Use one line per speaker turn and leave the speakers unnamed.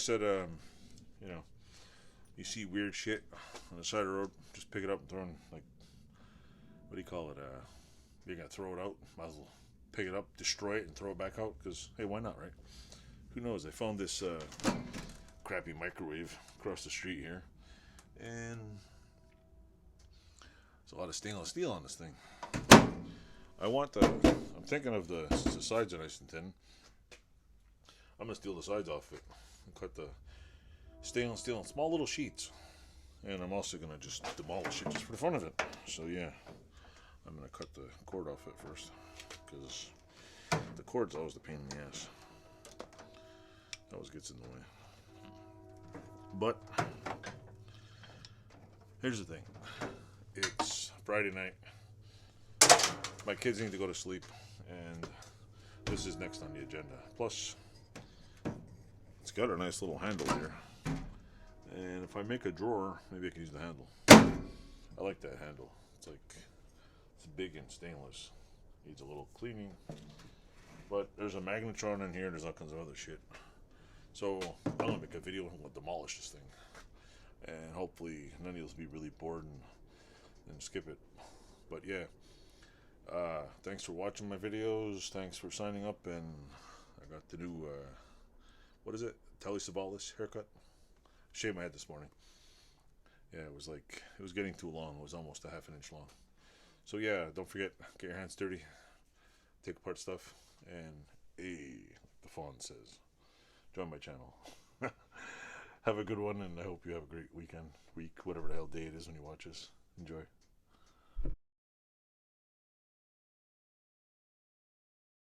said, you know, you see weird shit on the side of the road, just pick it up and throw it in, like, what do you call it? You're gonna throw it out, might as well pick it up, destroy it, and throw it back out. Because hey, why not, right? Who knows? I found this crappy microwave across the street here, and there's a lot of stainless steel on this thing. I'm thinking of since the sides are nice and thin, I'm gonna steal the sides off it and cut the stainless steel in small little sheets. And I'm also gonna just demolish it just for the fun of it. So yeah, I'm gonna cut the cord off it first, because the cord's always the pain in the ass. It always gets in the way. But here's the thing. It's Friday night. My kids need to go to sleep, and this is next on the agenda. Plus, it's got a nice little handle here. And if I make a drawer, maybe I can use the handle. I like that handle. It's big and stainless. Needs a little cleaning. But there's a magnetron in here. There's all kinds of other shit. So I'm gonna make a video and we'll demolish this thing. And hopefully none of you'll be really bored and skip it. But yeah. Thanks for watching my videos. Thanks for signing up. And I got the new what is it? Telly Savalas haircut. Shave my head this morning. Yeah, it was getting too long. It was almost a half an inch long. So yeah, don't forget, get your hands dirty, take apart stuff, and like the fawn says, join my channel. Have a good one, and I hope you have a great weekend, week, whatever the hell day it is when you watch this. Enjoy.